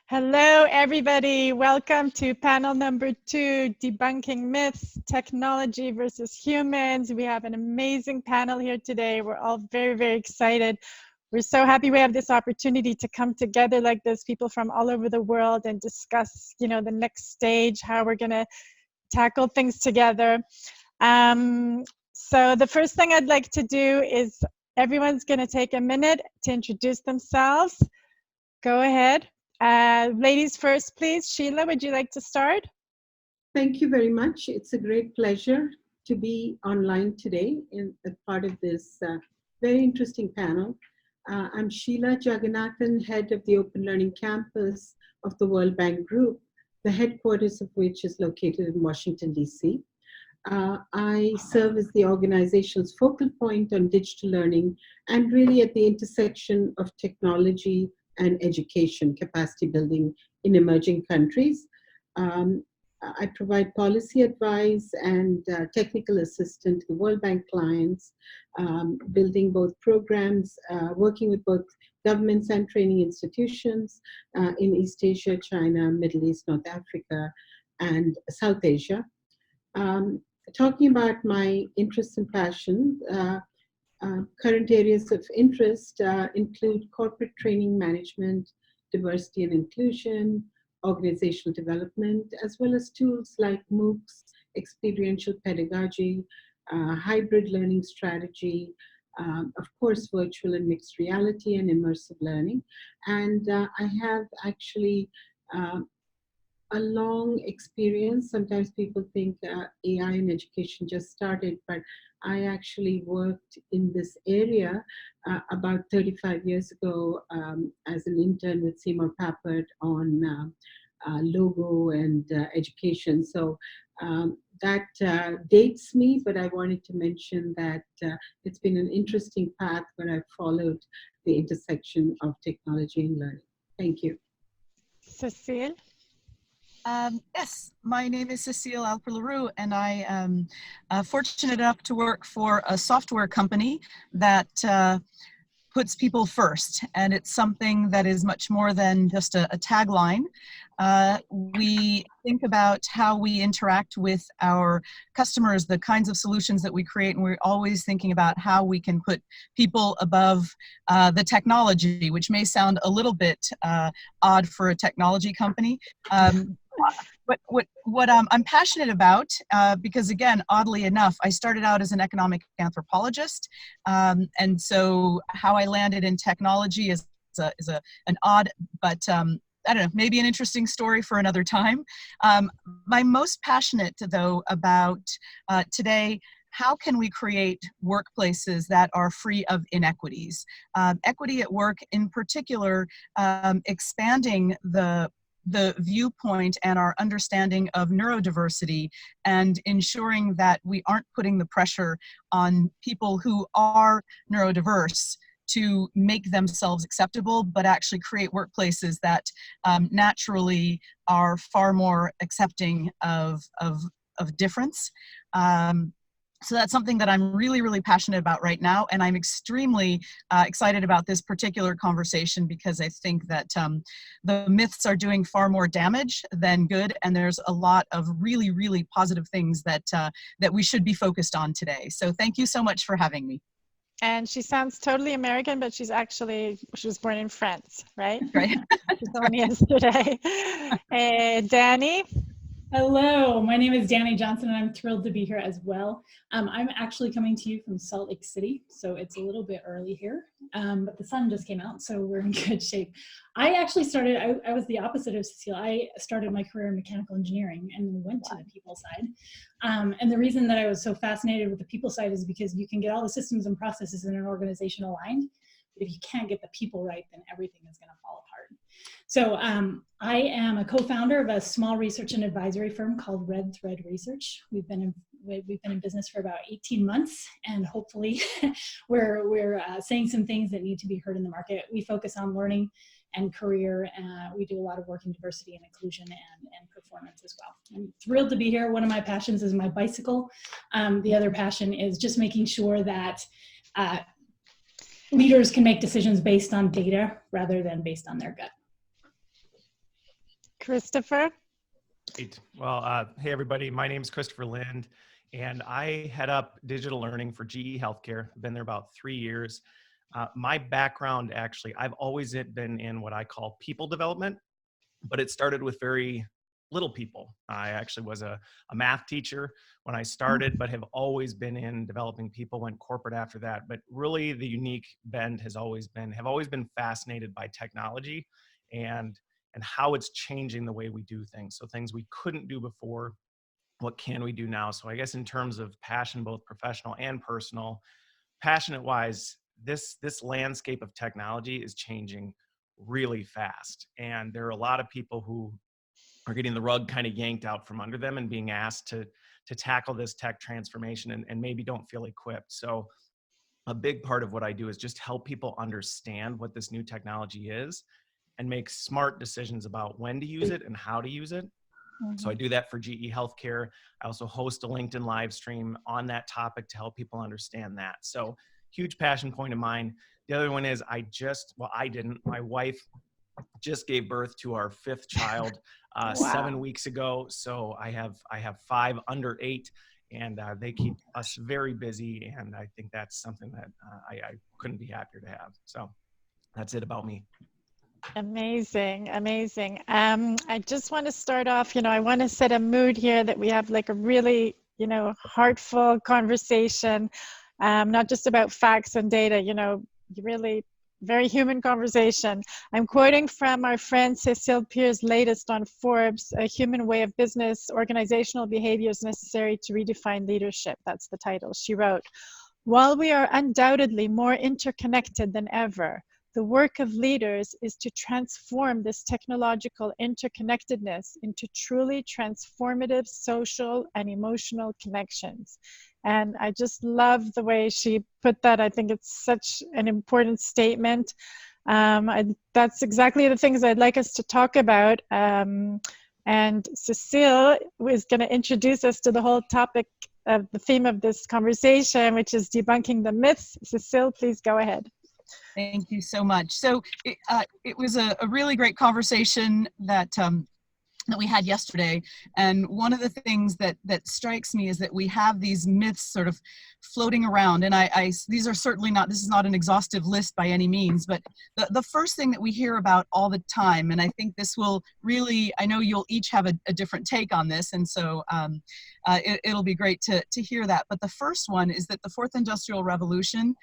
Hello, everybody. Welcome to panel number 2, Debunking Myths, Technology versus Humans. We have an amazing panel here today. We're all very, very excited. We're so happy we have this opportunity to come together like this, people from all over the world, and discuss, the next stage, how we're going to tackle things together. So the first thing I'd like to do is everyone's going to take a minute to introduce themselves. Go ahead. Ladies first, please. Sheila, would you like to start? Thank you very much. It's a great pleasure to be online today as part of this very interesting panel. I'm Sheila Jaganathan, head of the Open Learning Campus of the World Bank Group, the headquarters of which is located in Washington, D.C. I serve as the organization's focal point on digital learning and really at the intersection of technology and education capacity building in emerging countries. I provide policy advice and technical assistance to World Bank clients, building both programs, working with both governments and training institutions in East Asia, China, Middle East, North Africa, and South Asia. Talking about my interests and passion, current areas of interest include corporate training management, diversity and inclusion, organizational development, as well as tools like MOOCs, experiential pedagogy, hybrid learning strategy, of course, virtual and mixed reality and immersive learning. And I have actually a long experience. Sometimes people think AI in education just started, but I actually worked in this area about 35 years ago as an intern with Seymour Papert on logo and education. So that dates me, but I wanted to mention that it's been an interesting path where I've followed the intersection of technology and learning. Thank you. Cecile? Yes, my name is Cecile Alper-Leroux, and I am fortunate enough to work for a software company that puts people first, and it's something that is much more than just a tagline. We think about how we interact with our customers, the kinds of solutions that we create, and we're always thinking about how we can put people above the technology, which may sound a little bit odd for a technology company. But what I'm passionate about, because again, oddly enough, I started out as an economic anthropologist, and so how I landed in technology is an odd, but I don't know, maybe an interesting story for another time. I'm most passionate, though, about today, how can we create workplaces that are free of inequities? Equity at work, in particular, expanding the viewpoint and our understanding of neurodiversity and ensuring that we aren't putting the pressure on people who are neurodiverse to make themselves acceptable, but actually create workplaces that naturally are far more accepting of difference. So that's something that I'm really, really passionate about right now, and I'm extremely excited about this particular conversation because I think that the myths are doing far more damage than good, and there's a lot of really, really positive things that that we should be focused on today. So thank you so much for having me. And she sounds totally American, but she was born in France, right? Right. She told me yesterday. Dani? Hello, my name is Dani Johnson, and I'm thrilled to be here as well. I'm actually coming to you from Salt Lake City, so it's a little bit early here, but the sun just came out, so we're in good shape. I actually started, I was the opposite of Cecile. I started my career in mechanical engineering and then went to the people side. And the reason that I was so fascinated with the people side is because you can get all the systems and processes in an organization aligned, but if you can't get the people right, then everything is going to fall apart. So I am a co-founder of a small research and advisory firm called Red Thread Research. We've been in business for about 18 months, and hopefully we're saying some things that need to be heard in the market. We focus on learning and career. We do a lot of work in diversity and inclusion and performance as well. I'm thrilled to be here. One of my passions is my bicycle. The other passion is just making sure that leaders can make decisions based on data rather than based on their gut. Christopher. Great. Well, hey everybody, my name is Christopher Lind, and I head up digital learning for GE Healthcare. I've been there about 3 years. My background, actually, I've always been in what I call people development, but it started with very little people. I actually was a math teacher when I started, but have always been in developing people, went corporate after that. But really the unique bend have always been fascinated by technology and how it's changing the way we do things. So things we couldn't do before, what can we do now? So I guess in terms of passion, both professional and personal, passionate wise, this landscape of technology is changing really fast. And there are a lot of people who are getting the rug kind of yanked out from under them and being asked to tackle this tech transformation and maybe don't feel equipped. So a big part of what I do is just help people understand what this new technology is and make smart decisions about when to use it and how to use it. So I do that for GE Healthcare. I also host a LinkedIn live stream on that topic to help people understand that. So huge passion point of mine. The other one is my wife just gave birth to our 5th child 7 weeks ago. So I have 5 under 8, and they keep us very busy. And I think that's something that I couldn't be happier to have. So that's it about me. Amazing, amazing. I just want to start off, I want to set a mood here that we have like a really, heartful conversation, not just about facts and data, really very human conversation. I'm quoting from our friend Cecile Pierre's latest on Forbes, A Human Way of Business, Organizational Behaviors Necessary to Redefine Leadership. That's the title. She wrote, "While we are undoubtedly more interconnected than ever, the work of leaders is to transform this technological interconnectedness into truly transformative social and emotional connections." And I just love the way she put that. I think it's such an important statement. That's exactly the things I'd like us to talk about. And Cecile is going to introduce us to the whole topic of the theme of this conversation, which is debunking the myths. Cecile, please go ahead. Thank you so much. So it was a really great conversation that we had yesterday. And one of the things that strikes me is that we have these myths sort of floating around. And these are certainly not, this is not an exhaustive list by any means, but the first thing that we hear about all the time, and I think this will really, I know you'll each have a different take on this. And so it'll be great to hear that. But the first one is that the 4th Industrial Revolution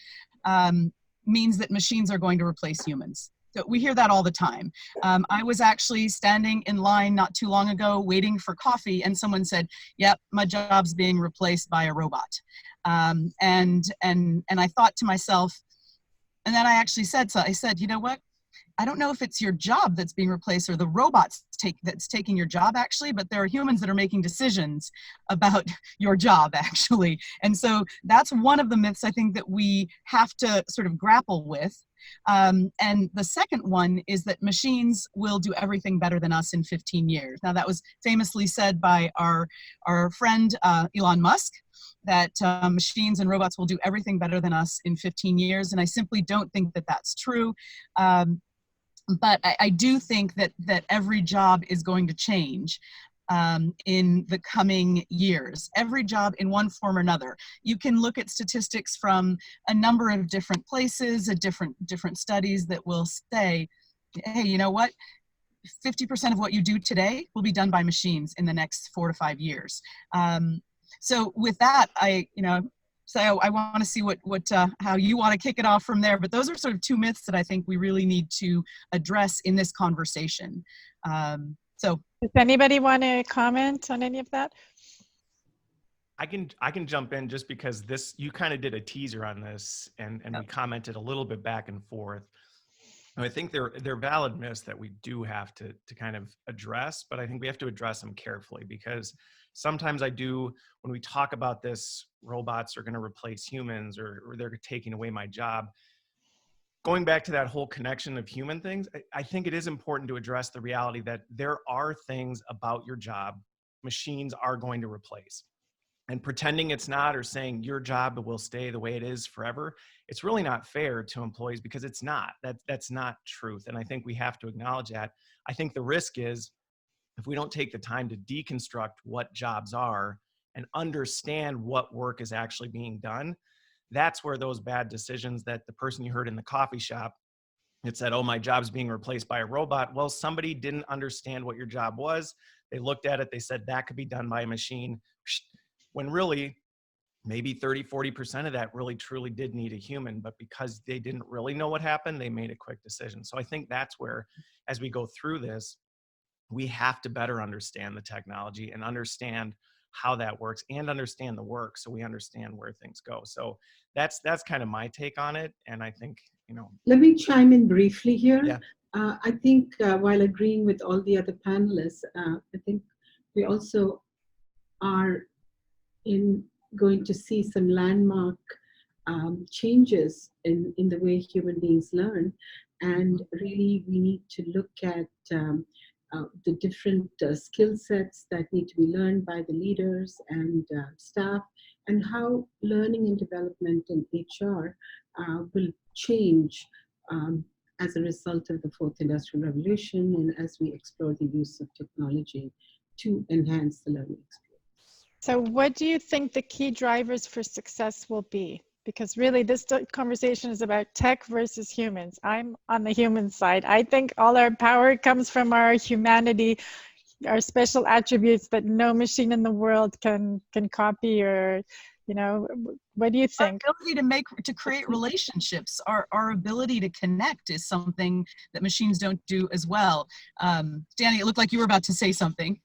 means that machines are going to replace humans. So we hear that all the time. I was actually standing in line not too long ago waiting for coffee, and someone said, "Yep, my job's being replaced by a robot." And I thought to myself, and then I actually said, I said, you know what? I don't know if it's your job that's being replaced or the robots that's taking your job actually, but there are humans that are making decisions about your job actually. And so that's one of the myths I think that we have to sort of grapple with. And the second one is that machines will do everything better than us in 15 years. Now that was famously said by our friend Elon Musk, that machines and robots will do everything better than us in 15 years. And I simply don't think that that's true. But I do think that every job is going to change in the coming years. Every job in one form or another. You can look at statistics from a number of different places, different studies that will say, hey, you know what? 50% of what you do today will be done by machines in the next 4 to 5 years. So with that, So I want to see how you want to kick it off from there. But those are sort of 2 myths that I think we really need to address in this conversation. Does anybody want to comment on any of that? I can jump in just because you kind of did a teaser on this and we commented a little bit back and forth. And I think they're valid myths that we do have to kind of address, but I think we have to address them carefully because sometimes when we talk about this, robots are going to replace humans or they're taking away my job. Going back to that whole connection of human things, I think it is important to address the reality that there are things about your job machines are going to replace. And pretending it's not or saying your job will stay the way it is forever, it's really not fair to employees because it's not. That's not truth. And I think we have to acknowledge that. I think the risk is if we don't take the time to deconstruct what jobs are and understand what work is actually being done, that's where those bad decisions that the person you heard in the coffee shop, it said, oh, my job's being replaced by a robot. Well, somebody didn't understand what your job was. They looked at it, they said that could be done by a machine, when really maybe 30–40% of that really truly did need a human, but because they didn't really know what happened, they made a quick decision. So I think that's where, as we go through this, we have to better understand the technology and understand how that works and understand the work, so we understand where things go. So that's kind of my take on it. And I think, Let me chime in briefly here. Yeah. I think while agreeing with all the other panelists, I think we also are going to see some landmark changes in the way human beings learn. And really, we need to look at the different skill sets that need to be learned by the leaders and staff, and how learning and development in HR will change as a result of the fourth industrial revolution, and as we explore the use of technology to enhance the learning experience. So what do you think the key drivers for success will be? Because really this conversation is about tech versus humans. I'm on the human side. I think all our power comes from our humanity, our special attributes that no machine in the world can copy, or, what do you think? Our ability to create relationships, our ability to connect is something that machines don't do as well. Dani, it looked like you were about to say something.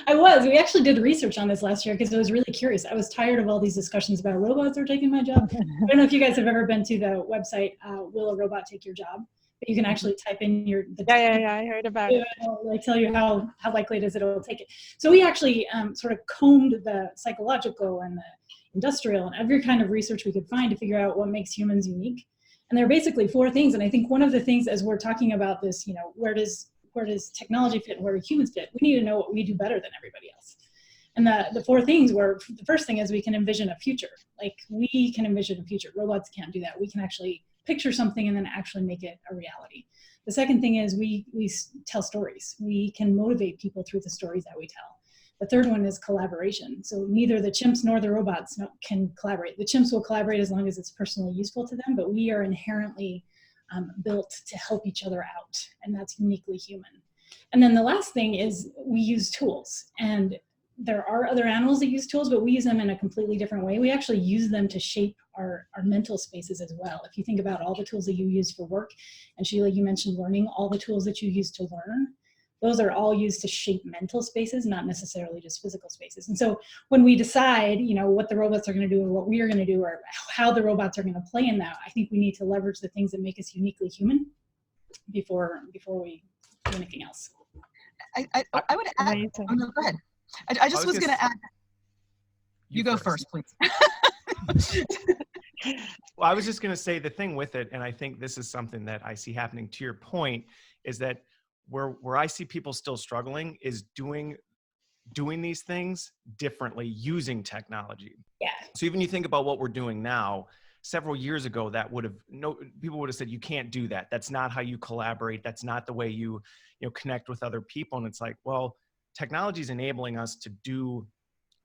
I was. We actually did research on this last year because I was really curious. I was tired of all these discussions about robots are taking my job. I don't know if you guys have ever been to the website, Will a Robot Take Your Job? But you can actually type in Yeah, I heard about it. It'll like tell you how likely it is it'll take it. So we actually sort of combed the psychological and the industrial and every kind of research we could find to figure out what makes humans unique. And there are basically 4 things. And I think one of the things, as we're talking about this, where does technology fit and where do humans fit? We need to know what we do better than everybody else. And the 4 things were, the first thing is we can envision a future. Like, we can envision a future. Robots can't do that. We can actually picture something and then actually make it a reality. The second thing is we tell stories. We can motivate people through the stories that we tell. The third one is collaboration. So neither the chimps nor the robots can collaborate. The chimps will collaborate as long as it's personally useful to them, but we are inherently built to help each other out, and that's uniquely human. And then the last thing is we use tools, and there are other animals that use tools, but we use them in a completely different way. We actually use them to shape our mental spaces as well. If you think about all the tools that you use for work, and Sheila, you mentioned learning, all the tools that you use to learn, those are all used to shape mental spaces, not necessarily just physical spaces. And so when we decide, what the robots are going to do or what we are going to do or how the robots are going to play in that, I think we need to leverage the things that make us uniquely human before we do anything else. I would add, oh no, go ahead. I just was going to add, you go first, please. Well, I was just going to say the thing with it, and I think this is something that I see happening to your point, is that where I see people still struggling is doing these things differently using technology. Yeah. So even you think about what we're doing now, several years ago, people would have said, you can't do that. That's not how you collaborate. That's not the way you connect with other people. And it's like, well, technology is enabling us to do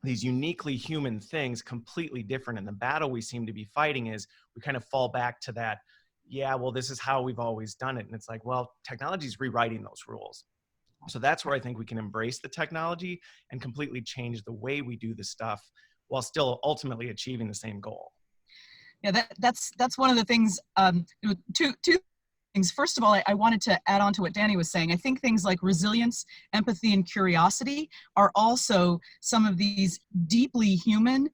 these uniquely human things completely different. And the battle we seem to be fighting is we kind of fall back to that, yeah, well, this is how we've always done it. And it's like, well, technology is rewriting those rules. So that's where I think we can embrace the technology and completely change the way we do the stuff while still ultimately achieving the same goal. Yeah, that's one of the things, two things. First of all, I wanted to add on to what Dani was saying. I think things like resilience, empathy, and curiosity are also some of these deeply human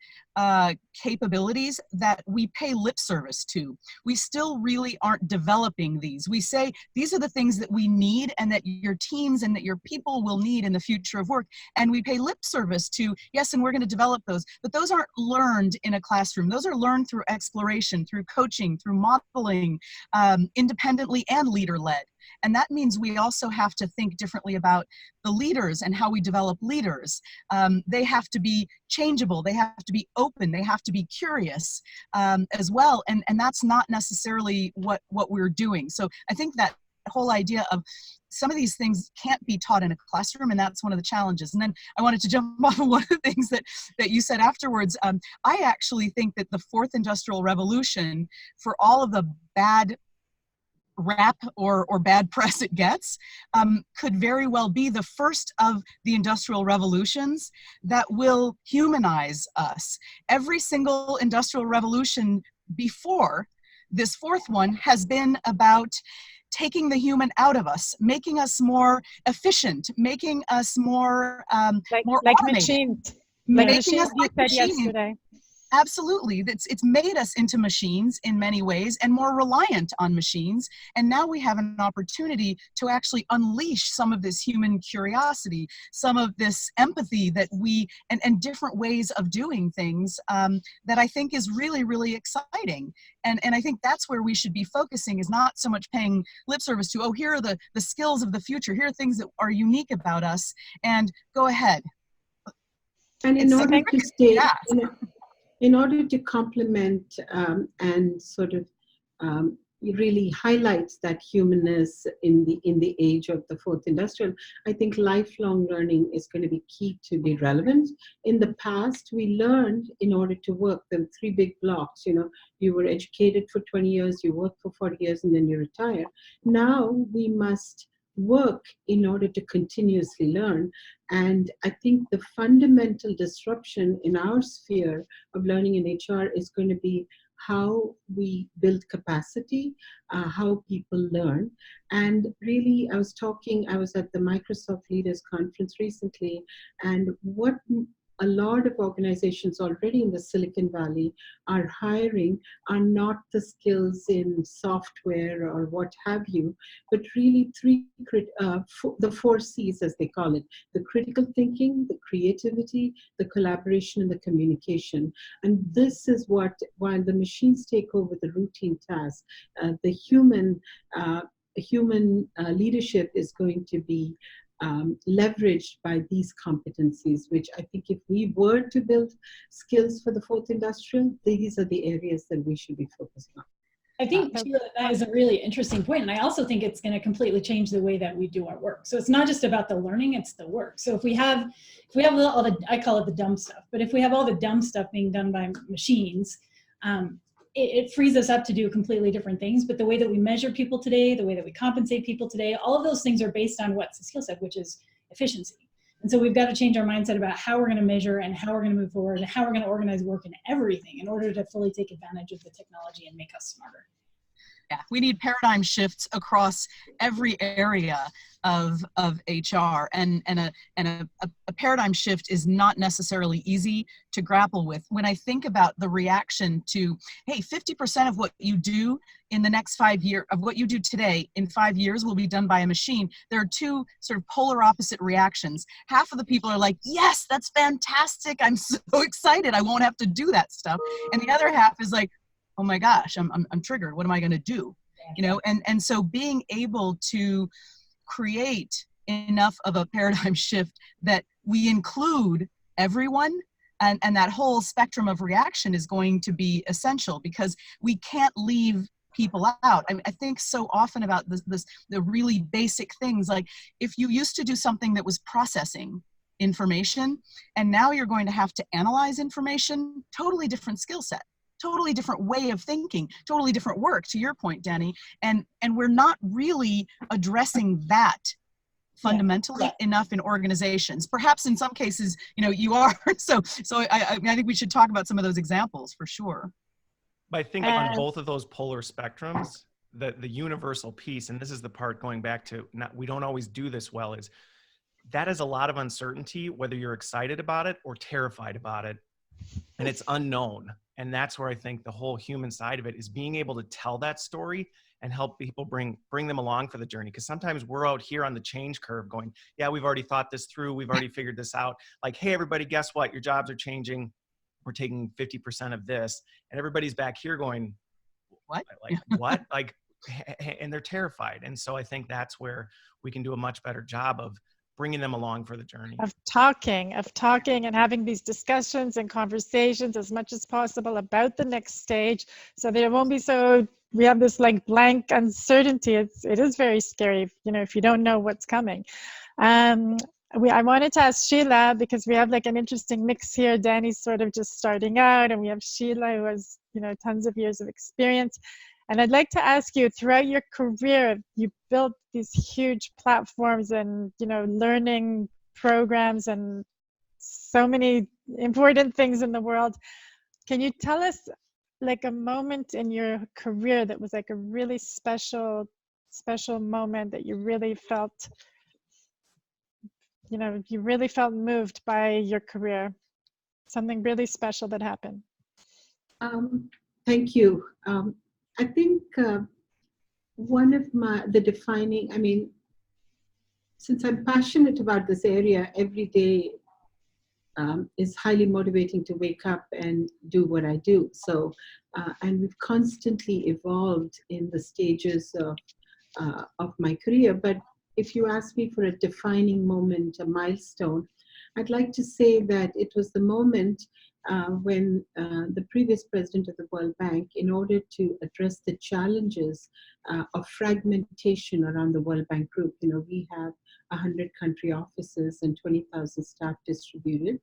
capabilities that we pay lip service to. We still really aren't developing these. We say these are the things that we need and that your teams and that your people will need in the future of work. And we pay lip service to, yes, and we're going to develop those. But those aren't learned in a classroom. Those are learned through exploration, through coaching, through modeling, independently and leader-led. And that means we also have to think differently about the leaders and how we develop leaders. They have to be changeable. They have to be open. They have to be curious as well. And that's not necessarily what we're doing. So I think that whole idea of some of these things can't be taught in a classroom, and that's one of the challenges. And then I wanted to jump off of one of the things that you said afterwards. I actually think that the fourth industrial revolution, for all of the bad rap or bad press it gets, could very well be the first of the industrial revolutions that will humanize us. Every single industrial revolution before this fourth one has been about taking the human out of us, making us more efficient, making us more more like automated. machines, Making like us machines you like said machines. yesterday. Absolutely. It's made us into machines in many ways and more reliant on machines. And now we have an opportunity to actually unleash some of this human curiosity, some of this empathy that and different ways of doing things that I think is really, really exciting. And I think that's where we should be focusing, is not so much paying lip service to, oh, here are the skills of the future. Here are things that are unique about us, and go ahead. And in order to stay, Yeah. in order to complement and sort of really highlights that humanness in the age of the fourth industrial, I think lifelong learning is going to be key to be relevant. In the past, we learned in order to work the three big blocks. You were educated for 20 years, you work for 40 years, and then you retire. Now we must work in order to continuously learn. And I think the fundamental disruption in our sphere of learning in HR is going to be how we build capacity, how people learn. And really, I was at the Microsoft Leaders Conference recently, and what a lot of organizations already in the Silicon Valley are hiring are not the skills in software or what have you, but really the 4 C's, as they call it: the critical thinking, the creativity, the collaboration, and the communication. And this is what, while the machines take over the routine tasks, the human leadership is going to be leveraged by these competencies, which I think if we were to build skills for the fourth industrial, these are the areas that we should be focusing on. I think Sheila, that is a really interesting point. And I also think it's going to completely change the way that we do our work. So it's not just about the learning, it's the work. So if we have all the, I call it the dumb stuff, but if we have all the dumb stuff being done by machines, it frees us up to do completely different things. But the way that we measure people today, the way that we compensate people today, all of those things are based on what Cecile said, which is efficiency. And so we've got to change our mindset about how we're going to measure and how we're going to move forward and how we're going to organize work and everything in order to fully take advantage of the technology and make us smarter. Yeah, we need paradigm shifts across every area of HR, and a paradigm shift is not necessarily easy to grapple with. When I think about the reaction to, hey, 50% of what you do in the next 5 years, of what you do today in 5 years will be done by a machine, there are two sort of polar opposite reactions. Half of the people are like, yes, that's fantastic, I'm so excited, I won't have to do that stuff. And the other half is like, oh my gosh, I'm triggered. What am I going to do? And so being able to create enough of a paradigm shift that we include everyone and that whole spectrum of reaction is going to be essential, because we can't leave people out. I think so often about the really basic things, like if you used to do something that was processing information and now you're going to have to analyze information, totally different skill set. Totally different way of thinking, totally different work, to your point, Dani. And we're not really addressing that fundamentally enough in organizations. Perhaps in some cases, you are. So I think we should talk about some of those examples for sure. But I think on both of those polar spectrums, the universal piece, and this is the part going back to, we don't always do this well, is that is a lot of uncertainty, whether you're excited about it or terrified about it, and it's unknown. And that's where I think the whole human side of it is being able to tell that story and help people bring them along for the journey. Because sometimes we're out here on the change curve going, yeah, we've already thought this through. We've already figured this out. Like, hey, everybody, guess what? Your jobs are changing. We're taking 50% of this. And everybody's back here going, what? Like, what? Like, and they're terrified. And so I think that's where we can do a much better job of bringing them along for the journey. Of talking and having these discussions and conversations as much as possible about the next stage, so that it won't be so, we have this like blank uncertainty. It is very scary, you know, if you don't know what's coming. I wanted to ask Sheila, because we have like an interesting mix here. Dani's sort of just starting out, and we have Sheila who has, you know, tons of years of experience. And I'd like to ask you, throughout your career, you built these huge platforms and, you know, learning programs and so many important things in the world. Can you tell us like a moment in your career that was like a really special moment that you really felt, you know, you really felt moved by your career? Something really special that happened. Thank you. I think one of the defining, I mean, since I'm passionate about this area, every day is highly motivating to wake up and do what I do. So, and we've constantly evolved in the stages of my career. But if you ask me for a defining moment, a milestone, I'd like to say that it was the moment when the previous president of the World Bank, in order to address the challenges of fragmentation around the World Bank Group, you know, we have 100 country offices and 20,000 staff distributed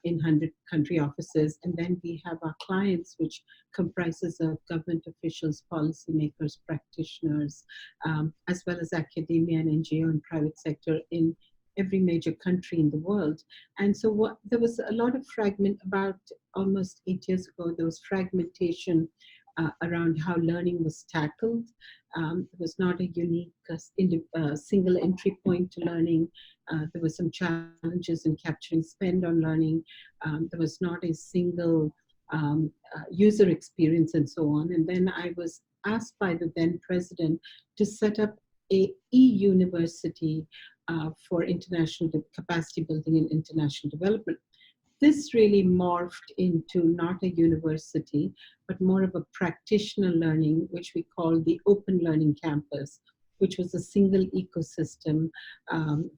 in 100 country offices. And then we have our clients, which comprises of government officials, policymakers, practitioners, as well as academia and NGO and private sector in every major country in the world. And so there was a lot of about almost 8 years ago, there was fragmentation around how learning was tackled. It was not a unique single entry point to learning. There were some challenges in capturing spend on learning. There was not a single user experience and so on. And then I was asked by the then president to set up a e-university for international capacity building and international development. This really morphed into not a university, but more of a practitioner learning, which we call the Open Learning Campus, which was a single ecosystem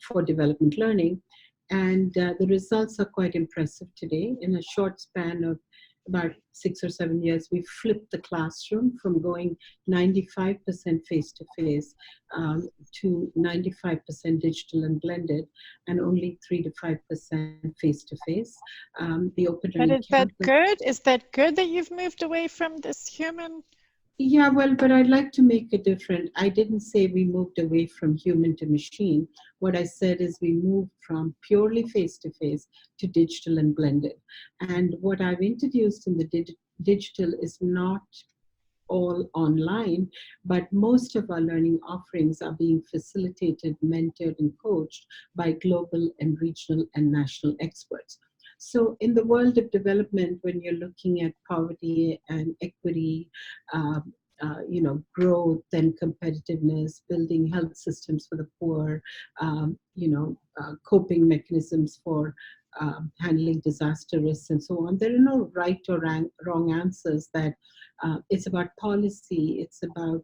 for development learning. And the results are quite impressive today. In a short span of about 6 or 7 years, we flipped the classroom from going 95% face-to-face to 95% digital and blended, and only 3 to 5% face-to-face. The Open Learning But is that good? Is that good that you've moved away from this human? Yeah, well, but I'd like to make it different. I didn't say we moved away from human to machine. What I said is we moved from purely face-to-face to digital and blended. And what I've introduced in the digital is not all online, but most of our learning offerings are being facilitated, mentored, and coached by global and regional and national experts. So in the world of development, when you're looking at poverty and equity, growth and competitiveness, building health systems for the poor, coping mechanisms for handling disaster risks and so on, there are no right or wrong answers. That it's about policy, it's about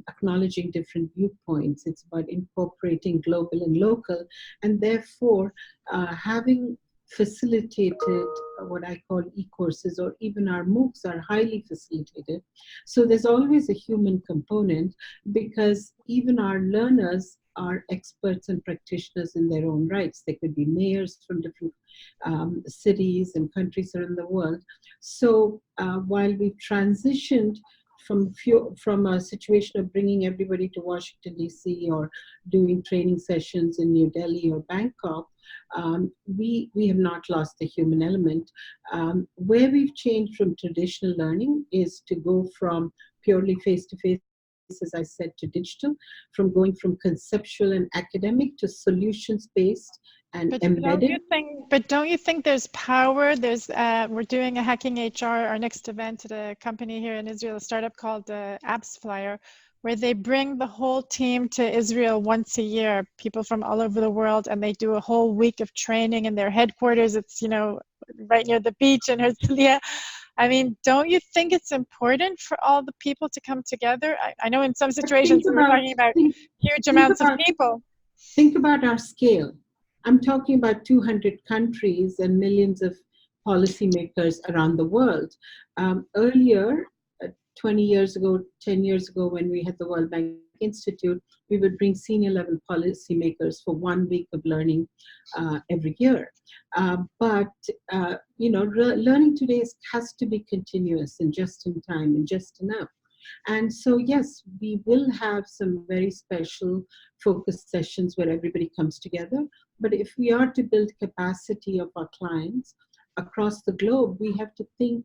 acknowledging different viewpoints, it's about incorporating global and local, and therefore having facilitated what I call e-courses, or even our MOOCs are highly facilitated. So there's always a human component, because even our learners are experts and practitioners in their own rights. They could be mayors from different cities and countries around the world. So while we've transitioned from a situation of bringing everybody to Washington, D.C. or doing training sessions in New Delhi or Bangkok, we have not lost the human element. Where we've changed from traditional learning is to go from purely face-to-face, as I said, to digital, from going from conceptual and academic to solutions-based and embedded. Don't you think there's power? We're doing a Hacking HR, our next event at a company here in Israel, a startup called Apps Flyer, where they bring the whole team to Israel once a year, people from all over the world, and they do a whole week of training in their headquarters. It's, right near the beach in Herzliya. I mean, don't you think it's important for all the people to come together? I know in some situations we're talking about huge amounts of people. think about our scale. I'm talking about 200 countries and millions of policymakers around the world. Earlier, 20 years ago, 10 years ago, when we had the World Bank Institute, we would bring senior level policymakers for 1 week of learning every year. Learning today has to be continuous and just in time and just enough. And so, yes, we will have some very special focus sessions where everybody comes together. But if we are to build capacity of our clients across the globe, we have to think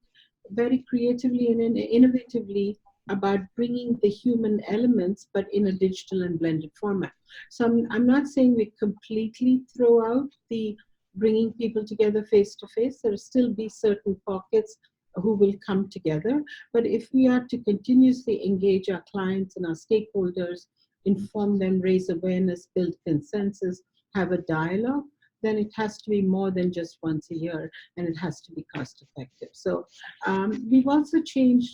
very creatively and innovatively about bringing the human elements, but in a digital and blended format. So I'm not saying we completely throw out the bringing people together face to face. There will still be certain pockets who will come together. But if we are to continuously engage our clients and our stakeholders, inform them, raise awareness, build consensus, have a dialogue, then it has to be more than just once a year, and it has to be cost effective. So we've also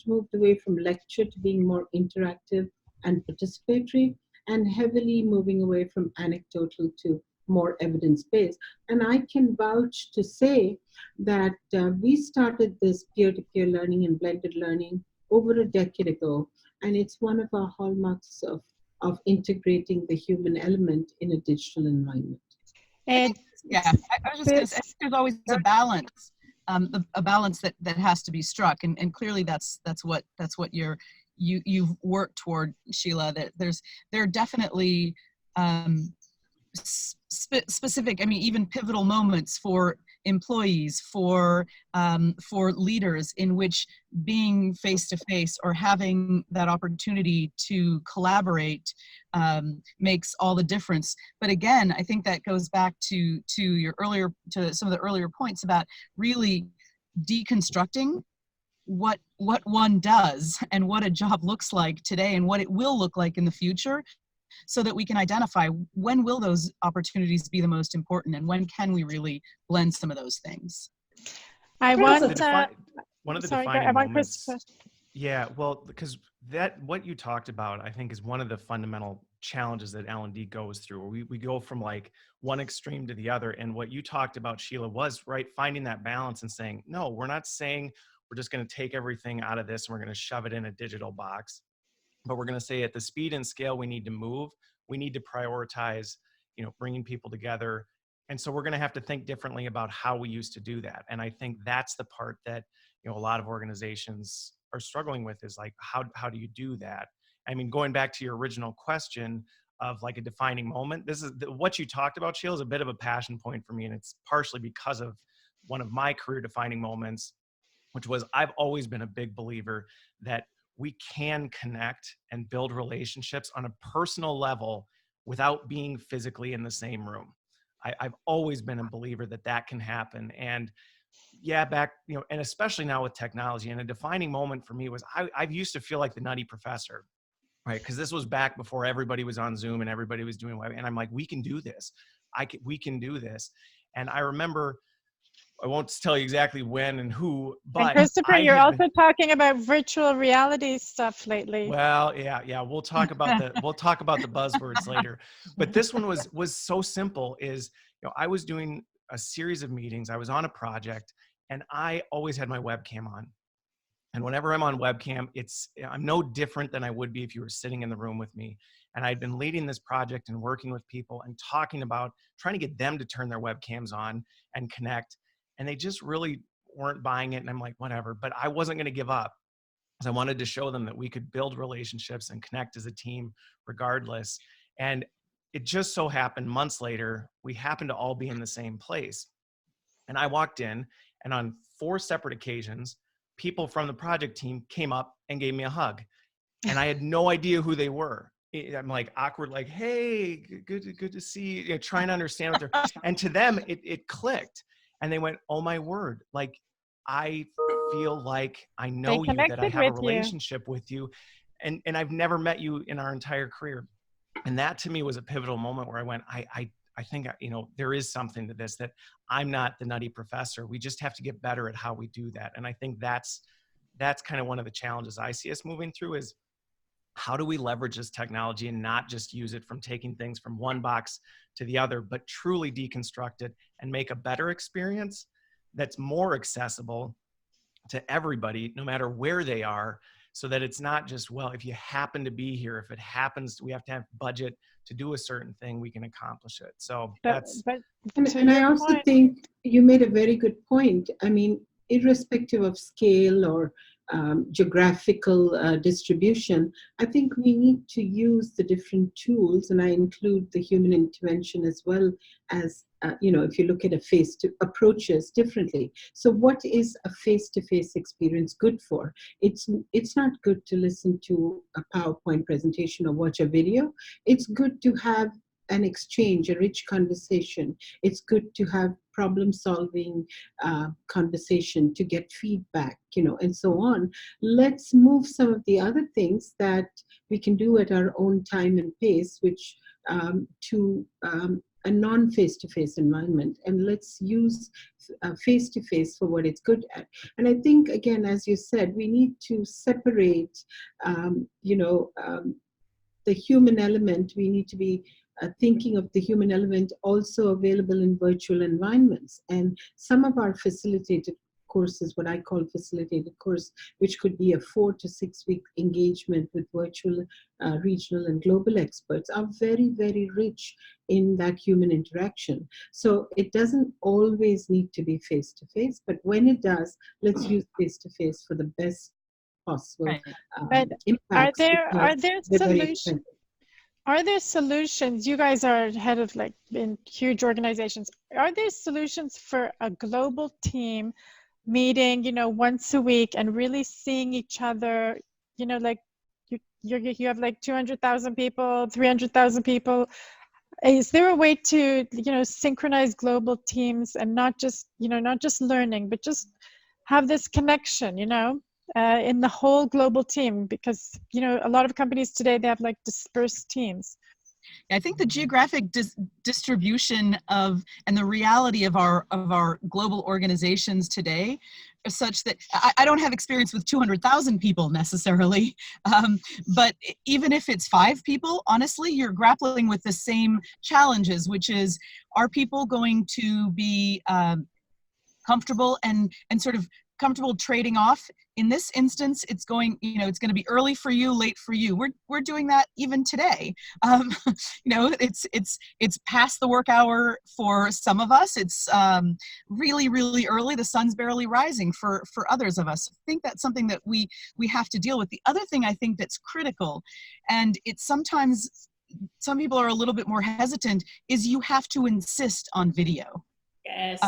moved away from lecture to being more interactive and participatory, and heavily moving away from anecdotal to more evidence-based. And I can vouch to say that we started this peer-to-peer learning and blended learning over a decade ago, and it's one of our hallmarks of integrating the human element in a digital environment. I was just going to say, there's always a balance, a balance that has to be struck, and clearly that's what you've worked toward, Sheila. That there are definitely specific, I mean, even pivotal moments for employees, for leaders, in which being face to face or having that opportunity to collaborate makes all the difference. But again, I think that goes back to some of the earlier points about really deconstructing what one does and what a job looks like today and what it will look like in the future, so that we can identify when will those opportunities be the most important and when can we really blend some of those things. One of the defining moments. Yeah, well, because what you talked about, I think, is one of the fundamental challenges that L&D goes through. We go from like one extreme to the other. And what you talked about, Sheila, was finding that balance and saying, no, we're not saying we're just going to take everything out of this and we're going to shove it in a digital box. But we're going to say at the speed and scale we need to move, we need to prioritize, bringing people together. And so we're going to have to think differently about how we used to do that. And I think that's the part that, a lot of organizations are struggling with, is like, how do you do that? I mean, going back to your original question of like a defining moment, this is what you talked about, Sheila, is a bit of a passion point for me. And it's partially because of one of my career defining moments, which was I've always been a big believer that we can connect and build relationships on a personal level without being physically in the same room. I've always been a believer that can happen. And and especially now with technology, and a defining moment for me was I used to feel like the nutty professor, right? Because this was back before everybody was on Zoom and everybody was doing web. And I'm like, we can do this. We can do this. And I remember, I won't tell you exactly when and who, but and Christopher, you're also talking about virtual reality stuff lately. Well, yeah, we'll talk about the buzzwords later. But this one was so simple. Is I was doing a series of meetings. I was on a project, and I always had my webcam on. And whenever I'm on webcam, I'm no different than I would be if you were sitting in the room with me. And I'd been leading this project and working with people and talking about trying to get them to turn their webcams on and connect. And they just really weren't buying it. And I'm like, whatever. But I wasn't going to give up, because I wanted to show them that we could build relationships and connect as a team regardless. And it just so happened months later, we happened to all be in the same place. And I walked in, and on 4 separate occasions, people from the project team came up and gave me a hug. And I had no idea who they were. I'm like awkward, like, hey, good to see you, trying to understand what they're, and to them, it clicked. And they went, oh my word, like, I feel like I know you, that I have a relationship with you. And I've never met you in our entire career. And that to me was a pivotal moment where I went, I think, there is something to this, that I'm not the nutty professor. We just have to get better at how we do that. And I think that's kind of one of the challenges I see us moving through, is how do we leverage this technology and not just use it from taking things from one box to the other, but truly deconstruct it and make a better experience that's more accessible to everybody, no matter where they are, so that it's not just, well, if you happen to be here, if it happens, we have to have budget to do a certain thing, we can accomplish it. So that's. And I also think you made a very good point. I mean, irrespective of scale or geographical distribution, I think we need to use the different tools, and I include the human intervention as well as, if you look at approaches differently. So what is a face-to-face experience good for? It's not good to listen to a PowerPoint presentation or watch a video. It's good to have an exchange, a rich conversation. It's good to have problem-solving conversation, to get feedback, and so on. Let's move some of the other things that we can do at our own time and pace, which to a non-face-to-face environment, and let's use face-to-face for what it's good at. And I think, again, as you said, we need to separate, the human element. We need to be thinking of the human element also available in virtual environments. And some of our facilitated courses, what I call facilitated course, which could be a 4 to 6 week engagement with virtual, regional and global experts, are very, very rich in that human interaction. So it doesn't always need to be face-to-face, but when it does, let's use face-to-face for the best possible impacts. Are there solutions? You guys are head of in huge organizations. Are there solutions for a global team meeting, once a week and really seeing each other, you have 200,000 people, 300,000 people. Is there a way to, synchronize global teams and not just learning, but just have this connection, in the whole global team? Because, a lot of companies today, they have dispersed teams. I think the geographic distribution and the reality of our global organizations today are such that I don't have experience with 200,000 people necessarily, but even if it's 5 people, honestly, you're grappling with the same challenges, which is, are people going to be comfortable and sort of comfortable trading off? In this instance, it's going to be early for you, late for you. We're doing that even today. It's past the work hour for some of us. It's really, really early. The sun's barely rising for others of us. I think that's something that we have to deal with. The other thing I think that's critical, and it's sometimes some people are a little bit more hesitant, is you have to insist on video. Yes.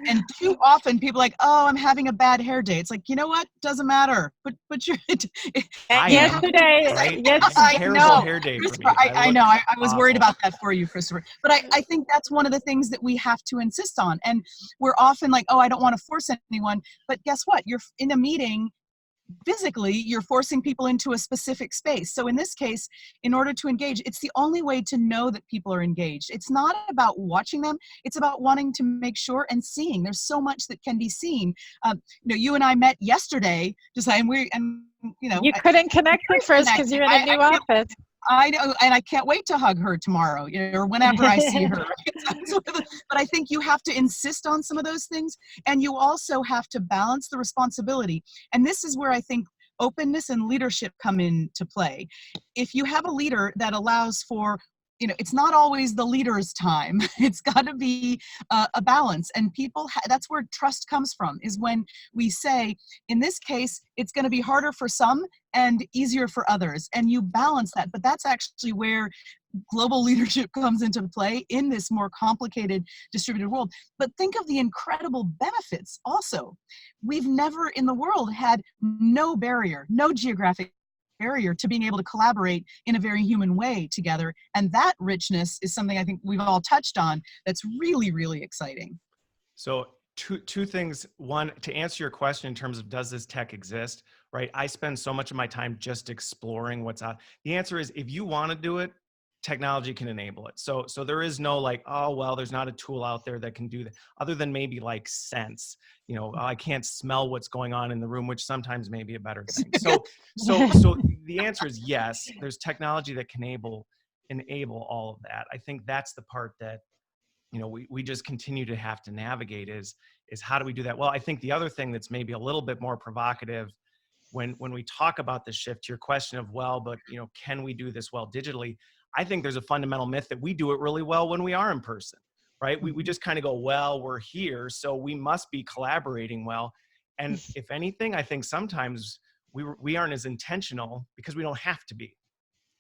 And too often people are like, oh, I'm having a bad hair day. It's like, you know what? Doesn't matter. But you're. Yesterday, Terrible hair day for me. I know. I was worried about that for you, Christopher. But I think that's one of the things that we have to insist on. And we're often like, oh, I don't want to force anyone. But guess what? You're in a meeting. Physically, you're forcing people into a specific space. So in this case, in order to engage, it's the only way to know that people are engaged. It's not about watching them. It's about wanting to make sure and seeing. There's so much that can be seen. You and I met yesterday, you couldn't connect at first because you're in a new office. I know, and I can't wait to hug her tomorrow, or whenever I see her. But I think you have to insist on some of those things, and you also have to balance the responsibility. And this is where I think openness and leadership come into play. If you have a leader that allows for, it's not always the leader's time. It's got to be a balance. And that's where trust comes from, is when we say, in this case, it's going to be harder for some and easier for others. And you balance that. But that's actually where global leadership comes into play in this more complicated distributed world. But think of the incredible benefits also. We've never in the world had no barrier, no geographic barrier to being able to collaborate in a very human way together. And that richness is something I think we've all touched on that's really, really exciting. So two things. One, to answer your question in terms of does this tech exist, right? I spend so much of my time just exploring what's out. The answer is, if you want to do it, technology can enable it. So there is no like, oh, well, there's not a tool out there that can do that, other than maybe like sense, you know, I can't smell what's going on in the room, which sometimes may be a better thing. So the answer is yes, there's technology that can enable all of that. I think that's the part that, you know, we just continue to have to navigate is how do we do that? Well, I think the other thing that's maybe a little bit more provocative when we talk about the shift to your question of, well, but, you know, can we do this well digitally? I think there's a fundamental myth that we do it really well when we are in person, right? We just kind of go, well, we're here, so we must be collaborating well. And if anything, I think sometimes we aren't as intentional because we don't have to be.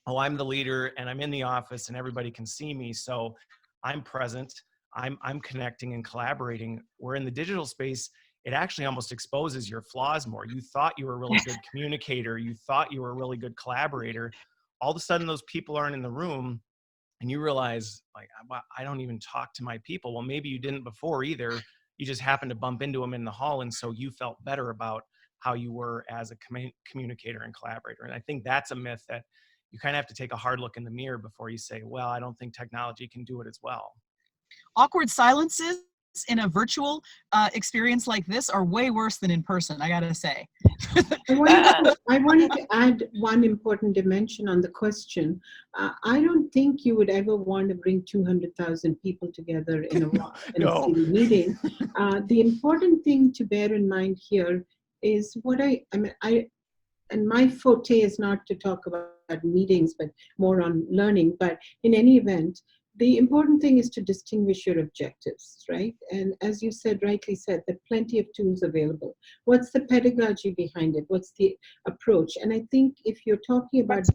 Oh, I'm the leader and I'm in the office and everybody can see me, so I'm present, I'm connecting and collaborating. Where in the digital space, it actually almost exposes your flaws more. You thought you were a really good communicator, you thought you were a really good collaborator. All of a sudden those people aren't in the room and you realize, like, I don't even talk to my people. Well, maybe you didn't before either. You just happened to bump into them in the hall, and so you felt better about how you were as a communicator and collaborator. And I think that's a myth that you kind of have to take a hard look in the mirror before you say, well, I don't think technology can do it as well. Awkward silences in a virtual experience like this are way worse than in person, I gotta say. I wanted to add one important dimension on the question. I don't think you would ever want to bring 200,000 people together in a No. single meeting. The important thing to bear in mind here is and my forte is not to talk about meetings, but more on learning. But in any event, the important thing is to distinguish your objectives, right? And as you said, rightly said, there are plenty of tools available. What's the pedagogy behind it? What's the approach? And I think if you're talking about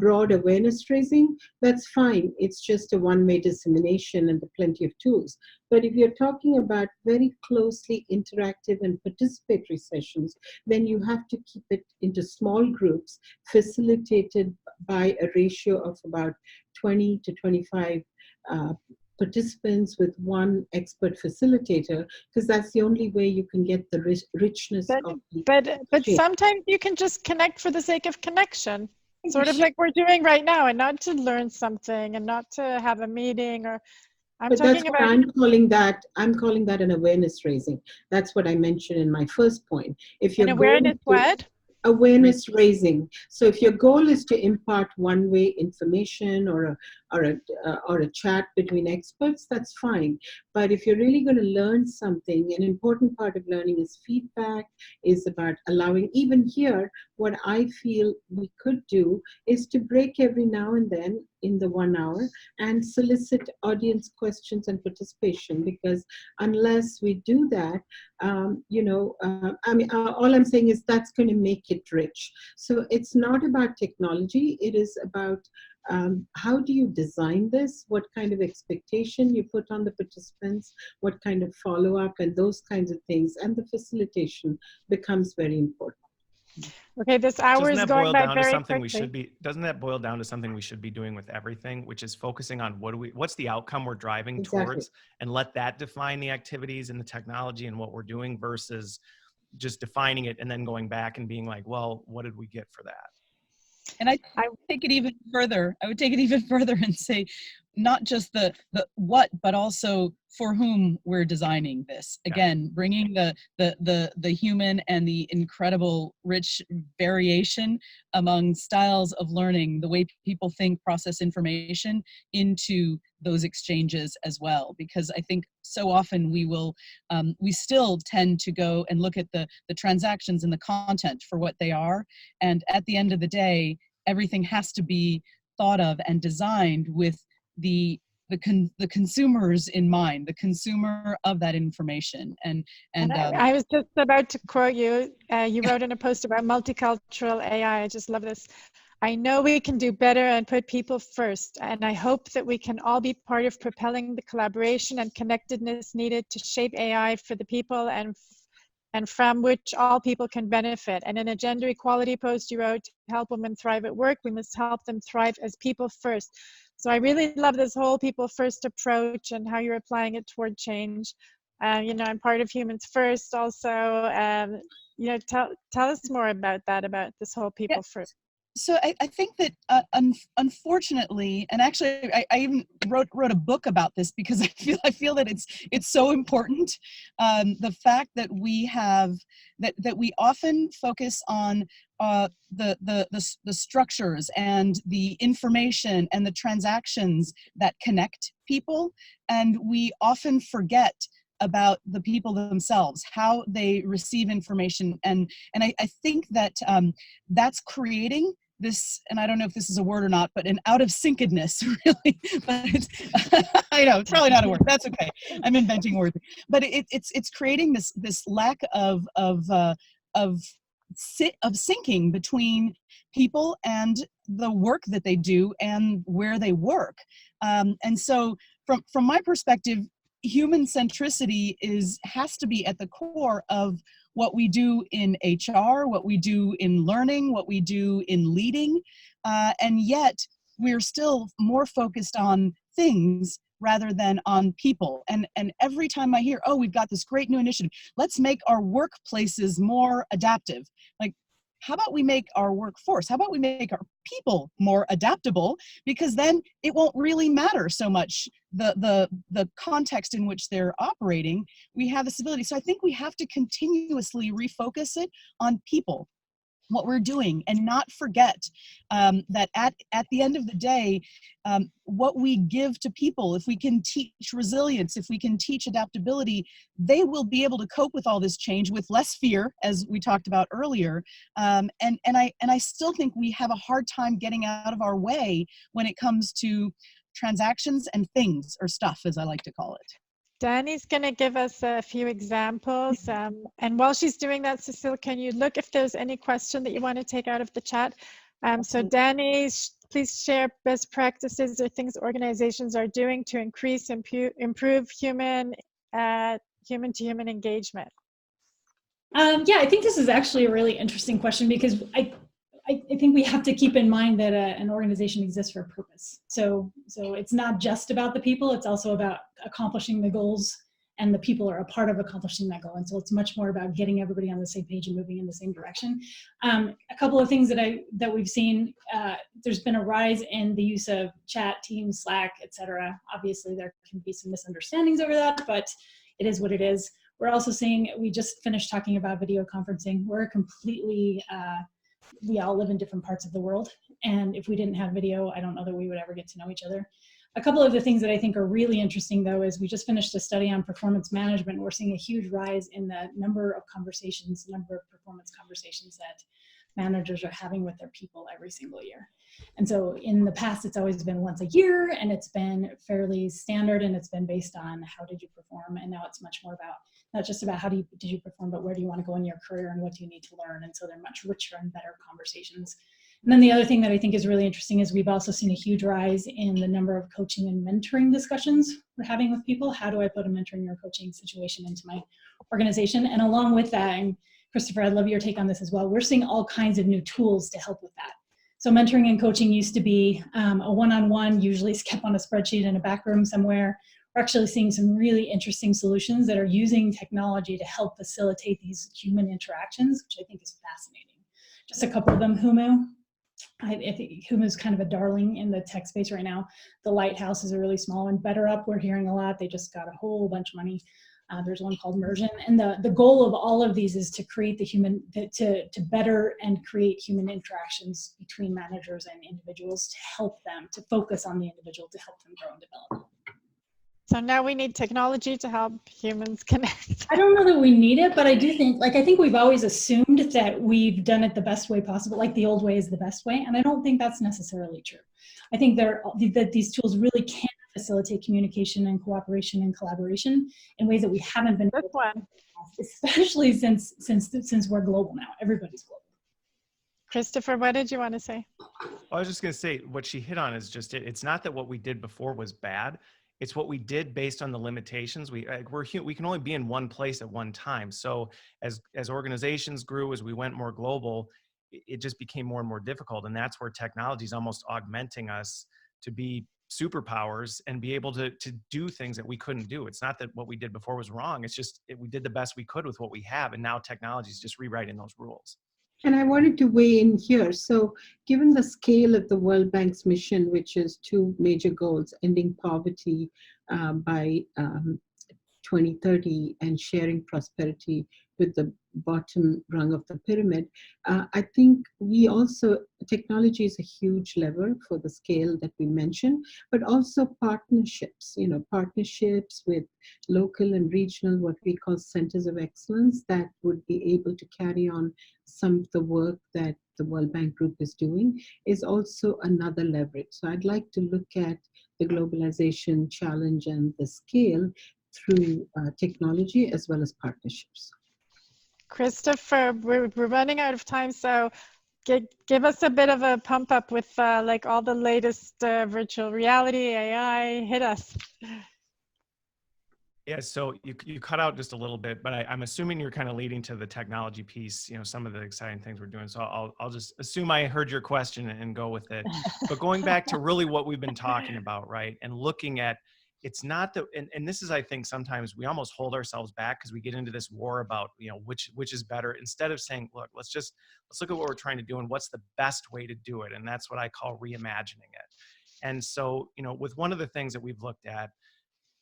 broad awareness raising, that's fine. It's just a one-way dissemination and the plenty of tools. But if you're talking about very closely interactive and participatory sessions, then you have to keep it into small groups, facilitated by a ratio of about 20 to 25 participants with one expert facilitator, because that's the only way you can get the richness of the But sometimes you can just connect for the sake of connection, sort of like we're doing right now, and not to learn something and not to have a meeting or. I'm calling that an awareness raising. That's what I mentioned in my first point. If you're awareness what? Awareness raising. So if your goal is to impart one-way information or a chat between experts, that's fine. But if you're really going to learn something, an important part of learning is feedback, is about allowing, even here, what I feel we could do is to break every now and then in the 1 hour and solicit audience questions and participation, because unless we do that, all I'm saying is that's going to make it rich. So it's not about technology, it is about how do you design this, what kind of expectation you put on the participants, what kind of follow-up and those kinds of things, and the facilitation becomes very important. Okay, this hour is going by very quickly. Doesn't that boil down to something we should be doing with everything, which is focusing on what's the outcome we're driving towards, and let that define the activities and the technology and what we're doing, versus just defining it and then going back and being like, well, what did we get for that? And I would take it even further. I would take it even further and say, not just the what, but also for whom we're designing this. Again, bringing the human and the incredible rich variation among styles of learning, the way people think, process information into those exchanges as well. Because I think so often we still tend to go and look at the transactions and the content for what they are. And at the end of the day, everything has to be thought of and designed with the consumers in mind, the consumer of that information. And I was just about to quote you. You wrote in a post about multicultural AI. I just love this. I know we can do better and put people first, and I hope that we can all be part of propelling the collaboration and connectedness needed to shape AI for the people and from which all people can benefit. And in a gender equality post you wrote, to help women thrive at work, we must help them thrive as people first. So I really love this whole people first approach and how you're applying it toward change. I'm part of Humans First also. Tell us more about that, about this whole people first. So I think that unfortunately, and actually I even wrote a book about this because I feel that it's so important. The fact that we have that we often focus on the structures and the information and the transactions that connect people, and we often forget about the people themselves, how they receive information, and I think that that's creating this, and I don't know if this is a word or not, but an out of syncedness, really. But it's, I know it's probably not a word. That's okay. I'm inventing words, but it's creating this lack of syncing between people and the work that they do and where they work. And so, from my perspective, human centricity has to be at the core of what we do in HR, what we do in learning, what we do in leading, and yet we're still more focused on things rather than on people. And every time I hear, oh, we've got this great new initiative, let's make our workplaces more adaptive. Like, how about we make our workforce, how about we make our people more adaptable? Because then it won't really matter so much the context in which they're operating. We have this ability. So I think we have to continuously refocus it on people, what we're doing, and not forget that at the end of the day, what we give to people, if we can teach resilience, if we can teach adaptability, they will be able to cope with all this change with less fear, as we talked about earlier. And I still think we have a hard time getting out of our way when it comes to transactions and things, or stuff, as I like to call it. Dani's going to give us a few examples. And while she's doing that, Cecile, can you look if there's any question that you want to take out of the chat? So Dani, please share best practices or things organizations are doing to increase, improve human-to-human engagement. Yeah, I think this is actually a really interesting question, because I think we have to keep in mind that an organization exists for a purpose. So it's not just about the people, it's also about accomplishing the goals, and the people are a part of accomplishing that goal. And so it's much more about getting everybody on the same page and moving in the same direction. A couple of things that we've seen, there's been a rise in the use of chat, Teams, Slack, etc. Obviously there can be some misunderstandings over that, but it is what it is. We're also seeing, we just finished talking about video conferencing. We're completely, we all live in different parts of the world. And if we didn't have video, I don't know that we would ever get to know each other. A couple of the things that I think are really interesting, though, is we just finished a study on performance management. We're seeing a huge rise in the number of conversations, number of performance conversations that managers are having with their people every single year. And so in the past, it's always been once a year, and it's been fairly standard, and it's been based on how did you perform. And now it's much more about, not just about how did you perform, but where do you want to go in your career and what do you need to learn. And so they're much richer and better conversations. And then the other thing that I think is really interesting is we've also seen a huge rise in the number of coaching and mentoring discussions we're having with people. How do I put a mentoring or coaching situation into my organization? And along with that, and Christopher, I'd love your take on this as well, we're seeing all kinds of new tools to help with that. So mentoring and coaching used to be a one-on-one, usually kept on a spreadsheet in a back room somewhere. We're actually seeing some really interesting solutions that are using technology to help facilitate these human interactions, which I think is fascinating. Just a couple of them, Humu. I think Humu is kind of a darling in the tech space right now. The Lighthouse is a really small one. Better Up, we're hearing a lot. They just got a whole bunch of money. There's one called Mersion. And the goal of all of these is to create to better and create human interactions between managers and individuals, to help them, to focus on the individual, to help them grow and develop. So now we need technology to help humans connect. I don't know that we need it, but I do think, I think we've always assumed that we've done it the best way possible, like the old way is the best way, and I don't think that's necessarily true. I think that these tools really can facilitate communication and cooperation and collaboration in ways that we haven't been able to, especially since we're global now. Everybody's global. Christopher, what did you want to say? I was just going to say, what she hit on is just it's not that what we did before was bad. It's what we did based on the limitations. We can only be in one place at one time. So as organizations grew, as we went more global, it just became more and more difficult. And that's where technology is almost augmenting us to be superpowers and be able to do things that we couldn't do. It's not that what we did before was wrong. It's just we did the best we could with what we have. And now technology is just rewriting those rules. And I wanted to weigh in here. So, given the scale of the World Bank's mission, which is two major goals, ending poverty by 2030 and sharing prosperity with the bottom rung of the pyramid, I think we also, technology is a huge lever for the scale that we mentioned, but also partnerships, partnerships with local and regional, what we call centers of excellence, that would be able to carry on some of the work that the World Bank Group is doing, is also another leverage. So I'd like to look at the globalization challenge and the scale through technology as well as partnerships. Christopher, we're running out of time, so give us a bit of a pump up with like all the latest virtual reality, AI, hit us. Yeah, so you cut out just a little bit, but I'm assuming you're kind of leading to the technology piece, some of the exciting things we're doing. So I'll just assume I heard your question and go with it. But going back to really what we've been talking about, right? And looking at, it's not the, and this is, I think sometimes we almost hold ourselves back because we get into this war about, which is better, instead of saying, look, let's look at what we're trying to do and what's the best way to do it. And that's what I call reimagining it. And so, with one of the things that we've looked at,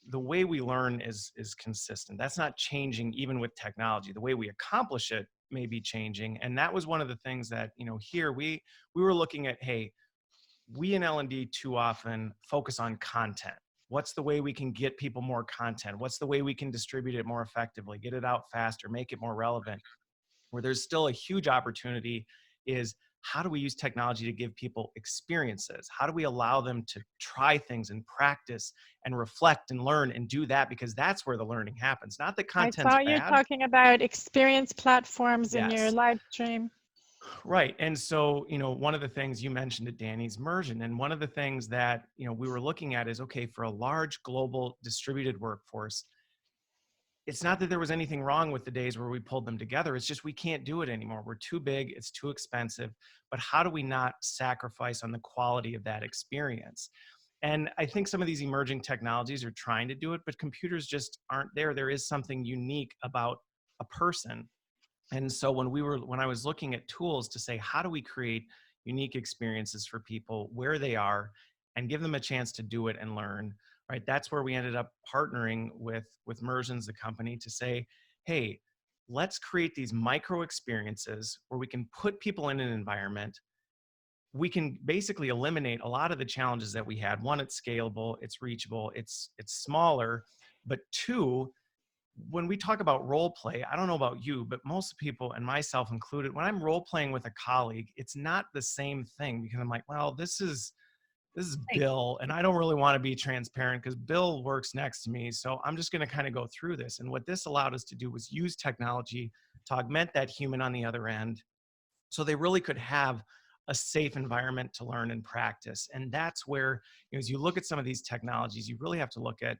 the way we learn is consistent. That's not changing even with technology. The way we accomplish it may be changing. And that was one of the things that, here we were looking at, hey, we in L&D too often focus on content. What's the way we can get people more content? What's the way we can distribute it more effectively, get it out faster, make it more relevant? Where there's still a huge opportunity is, how do we use technology to give people experiences? How do we allow them to try things and practice and reflect and learn and do that? Because that's where the learning happens, not the content's bad. I saw you talking about experience platforms in your live stream. Right. And so, one of the things you mentioned at Dani's immersion, and one of the things that, we were looking at is, okay, for a large global distributed workforce, it's not that there was anything wrong with the days where we pulled them together. It's just we can't do it anymore. We're too big. It's too expensive. But how do we not sacrifice on the quality of that experience? And I think some of these emerging technologies are trying to do it, but computers just aren't there. There is something unique about a person. And so when I was looking at tools to say, how do we create unique experiences for people where they are and give them a chance to do it and learn, right? That's where we ended up partnering with Mersions, the company, to say, hey, let's create these micro experiences where we can put people in an environment. We can basically eliminate a lot of the challenges that we had. One, it's scalable, it's reachable, it's smaller, but two, when we talk about role play, I don't know about you, but most people, and myself included, when I'm role playing with a colleague, it's not the same thing, because I'm like, well, this is Bill, and I don't really want to be transparent because Bill works next to me. So I'm just going to kind of go through this. And what this allowed us to do was use technology to augment that human on the other end, so they really could have a safe environment to learn and practice. And that's where, as you look at some of these technologies, you really have to look at,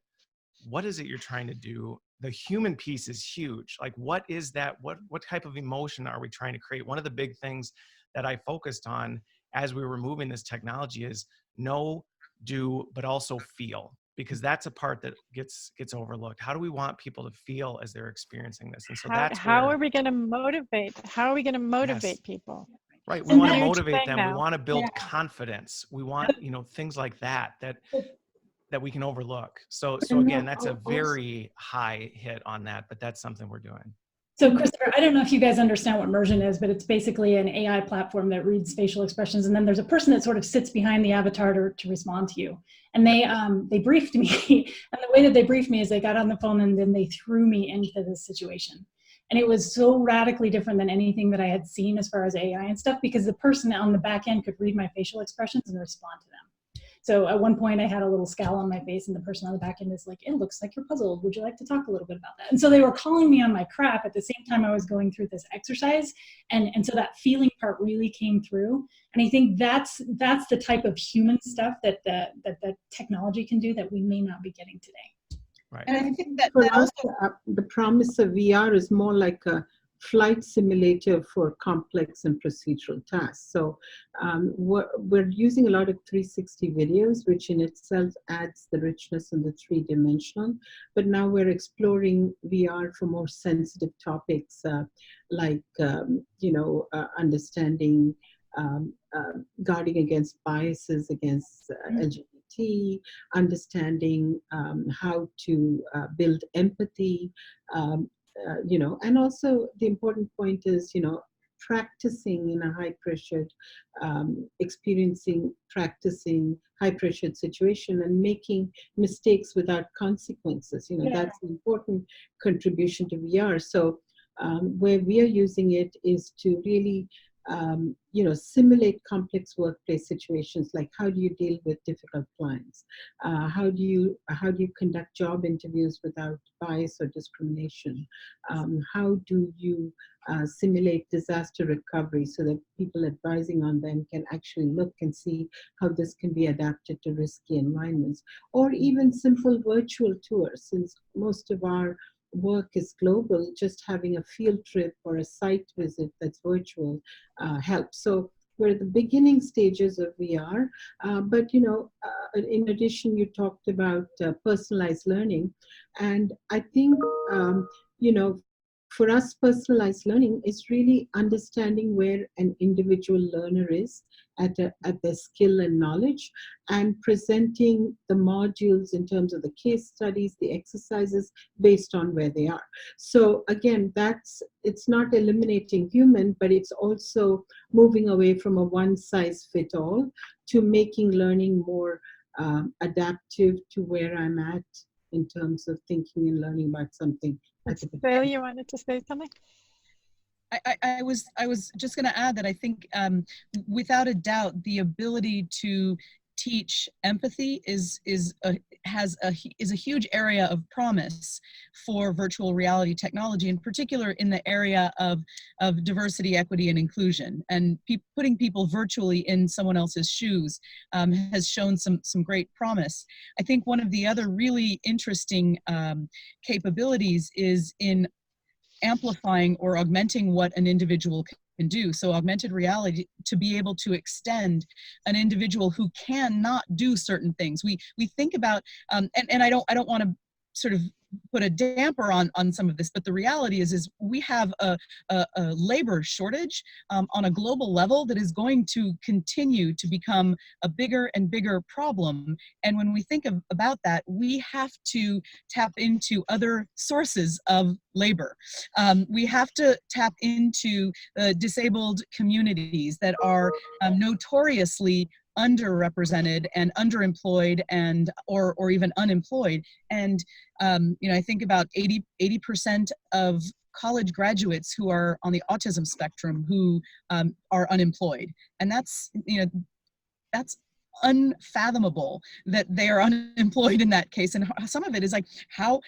what is it you're trying to do? The human piece is huge. Like, what is that? What type of emotion are we trying to create? One of the big things that I focused on as we were moving this technology is know, do, but also feel, because that's a part that gets overlooked. How do we want people to feel as they're experiencing this? And so how are we going to motivate? How are we going to motivate people? Right. We want to motivate them. We want to build confidence. We want, things like that we can overlook. So again, that's a very high hit on that, but that's something we're doing. So Christopher, I don't know if you guys understand what Immersion is, but it's basically an AI platform that reads facial expressions, and then there's a person that sort of sits behind the avatar to respond to you. And they briefed me, and the way that they briefed me is they got on the phone and then they threw me into this situation. And it was so radically different than anything that I had seen as far as AI and stuff, because the person on the back end could read my facial expressions and respond to them. So at one point I had a little scowl on my face, and the person on the back end is like, it looks like you're puzzled. Would you like to talk a little bit about that? And so they were calling me on my crap at the same time I was going through this exercise. And so that feeling part really came through. And I think that's the type of human stuff that technology can do that we may not be getting today. Right. And I think that for us, the promise of VR is more like a flight simulator for complex and procedural tasks. So we're using a lot of 360 videos, which in itself adds the richness and the three-dimensional. But now we're exploring VR for more sensitive topics like, understanding, guarding against biases against LGBT, understanding how to build empathy, and also the important point is, practicing in a high-pressured, practicing high-pressured situation and making mistakes without consequences. That's an important contribution to VR. So where we are using it is to really simulate complex workplace situations, like how do you deal with difficult clients? How do you conduct job interviews without bias or discrimination? How do you simulate disaster recovery so that people advising on them can actually look and see how this can be adapted to risky environments? Or even simple virtual tours, since most of our work is global, just having a field trip or a site visit that's virtual helps. So we're at the beginning stages of VR, but in addition, you talked about personalized learning, and I think for us, personalized learning is really understanding where an individual learner is at their skill and knowledge, and presenting the modules in terms of the case studies, the exercises based on where they are. So again, it's not eliminating human, but it's also moving away from a one-size-fits-all to making learning more adaptive to where I'm at in terms of thinking and learning about something. Cecile, you wanted to say something? I was just going to add that I think without a doubt the ability to teach empathy is a huge area of promise for virtual reality technology, in particular in the area of diversity, equity, and inclusion. And putting people virtually in someone else's shoes has shown some great promise. I think one of the other really interesting capabilities is in amplifying or augmenting what an individual can do. So augmented reality, to be able to extend an individual who cannot do certain things. We think about, and I don't want to sort of put a damper on some of this, but the reality is we have a labor shortage on a global level that is going to continue to become a bigger and bigger problem. And when we think about that, we have to tap into other sources of labor. We have to tap into disabled communities that are notoriously underrepresented and underemployed and or even unemployed. And I think about 80% of college graduates who are on the autism spectrum who are unemployed, and that's unfathomable that they are unemployed in that case. And some of it is like, how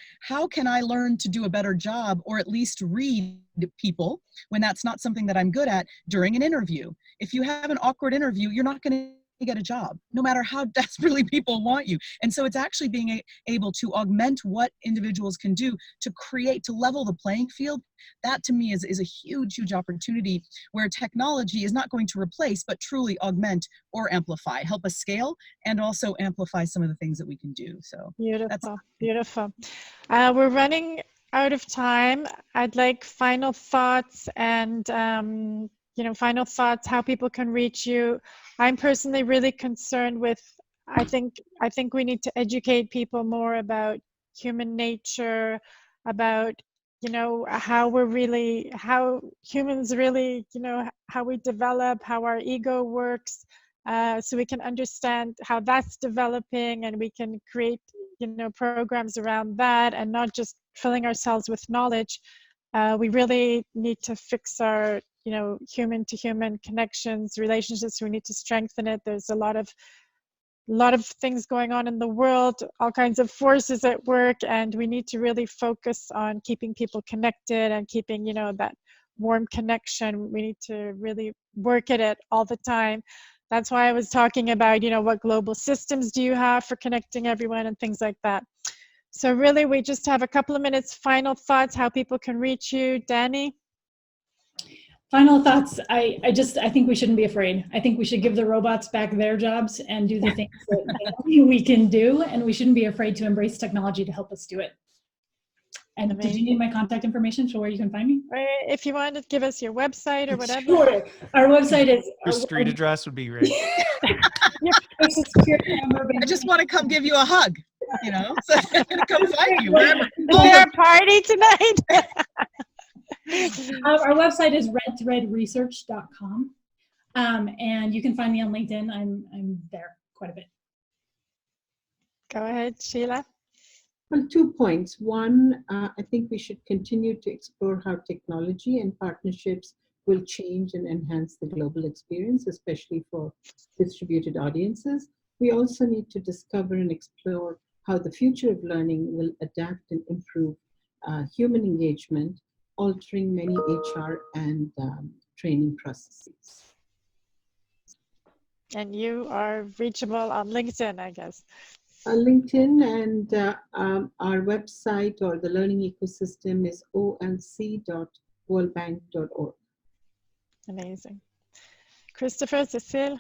can I learn to do a better job, or at least read people when that's not something that I'm good at during an interview? If you have an awkward interview, you're not going to get a job, no matter how desperately people want you. And so it's actually being able to augment what individuals can do to level the playing field. That to me is a huge, huge opportunity where technology is not going to replace, but truly augment or amplify, help us scale, and also amplify some of the things that we can do. So beautiful, beautiful. We're running out of time. I'd like final thoughts and final thoughts, how people can reach you. I'm personally really concerned with, I think we need to educate people more about human nature, about, how humans really, how we develop, how our ego works, so we can understand how that's developing, and we can create, programs around that, and not just filling ourselves with knowledge. We really need to fix our, human to human connections, relationships. We need to strengthen it. There's a lot of things going on in the world, all kinds of forces at work, and we need to really focus on keeping people connected and keeping, that warm connection. We need to really work at it all the time. That's why I was talking about, what global systems do you have for connecting everyone and things like that. So really, we just have a couple of minutes, final thoughts, how people can reach you. Dani? Final thoughts. I think we shouldn't be afraid. I think we should give the robots back their jobs and do the things that we can do, and we shouldn't be afraid to embrace technology to help us do it. And Amazing. Did you need my contact information so where you can find me? Or if you want to give us your website or whatever. Sure. Our website is... Your street address would be great. I just want to come give you a hug, you know, so come find you wherever. Is there a party tonight? Our website is redthreadresearch.com. And you can find me on LinkedIn. I'm there quite a bit. Go ahead, Sheila. Well, 2 points. One, I think we should continue to explore how technology and partnerships will change and enhance the global experience, especially for distributed audiences. We also need to discover and explore how the future of learning will adapt and improve human engagement, altering many HR and training processes. And you are reachable on LinkedIn, I guess. LinkedIn and our website or the learning ecosystem is olc.worldbank.org. Amazing. Christopher, Cecile?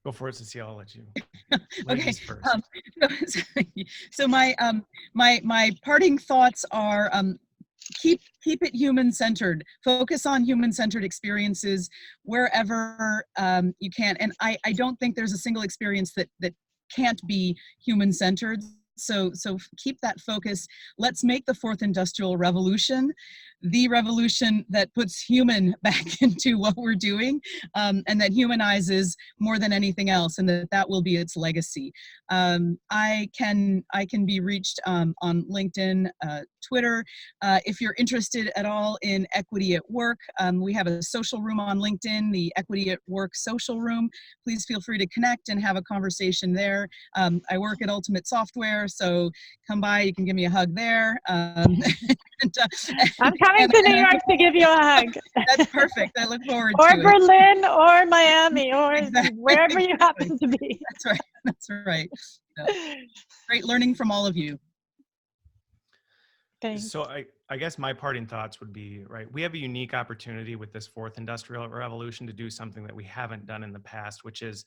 Go for it, Cecile. I'll let you. Okay. First. So my parting thoughts are keep it human-centered. Focus on human-centered experiences wherever you can. And I don't think there's a single experience that can't be human-centered. So keep that focus. Let's make the fourth industrial revolution the revolution that puts human back into what we're doing, and that humanizes more than anything else, and that will be its legacy. I can be reached on LinkedIn, Twitter. If you're interested at all in equity at work, we have a social room on LinkedIn, the Equity at Work social room. Please feel free to connect and have a conversation there. I work at Ultimate Software, so come by, you can give me a hug there. I'm coming to New York to give you a hug. That's perfect. I look forward to it. Or Berlin, or Miami, or exactly. wherever you happen to be. That's right. That's right. So, great learning from all of you. Thanks. So I guess my parting thoughts would be, right, we have a unique opportunity with this fourth industrial revolution to do something that we haven't done in the past, which is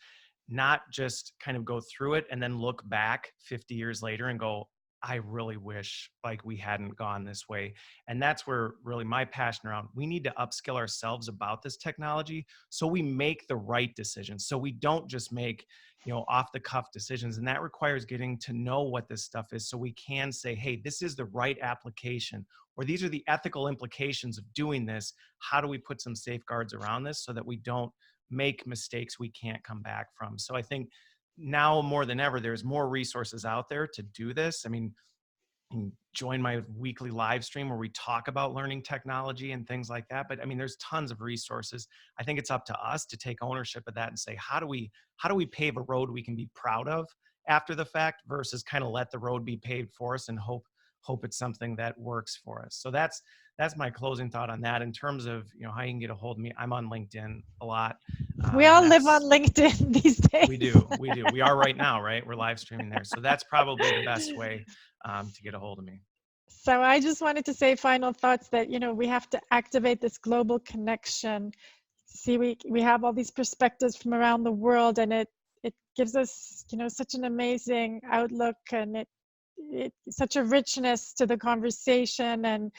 not just kind of go through it and then look back 50 years later and go, I really wish like we hadn't gone this way. And that's where really my passion around, we need to upskill ourselves about this technology so we make the right decisions. So we don't just make, off the cuff decisions. And that requires getting to know what this stuff is so we can say, hey, this is the right application, or these are the ethical implications of doing this. How do we put some safeguards around this so that we don't make mistakes we can't come back from? So I think now more than ever, there's more resources out there to do this. I mean, join my weekly live stream where we talk about learning technology and things like that. But I mean, there's tons of resources. I think it's up to us to take ownership of that and say, how do we pave a road we can be proud of after the fact versus kind of let the road be paved for us and hope it's something that works for us. So that's my closing thought on that. In terms of how you can get a hold of me, I'm on LinkedIn a lot. We all live on LinkedIn these days. We do. We are right now, right? We're live streaming there. So that's probably the best way to get a hold of me. So I just wanted to say final thoughts that, we have to activate this global connection. See, we have all these perspectives from around the world, and it gives us, such an amazing outlook, and it such a richness to the conversation. And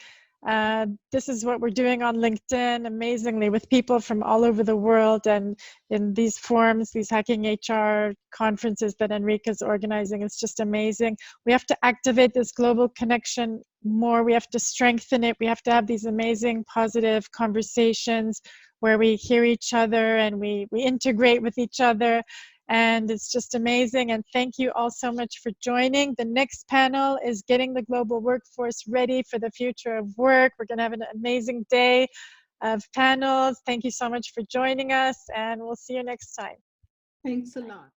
this is what we're doing on LinkedIn amazingly with people from all over the world, and in these forums, these Hacking HR conferences that Enrica's organizing. It's just amazing. We have to activate this global connection more. We have to strengthen it. We have to have these amazing positive conversations where we hear each other and we integrate with each other. And it's just amazing. And thank you all so much for joining. The next panel is getting the global workforce ready for the future of work. We're going to have an amazing day of panels. Thank you so much for joining us, and we'll see you next time. Thanks a lot.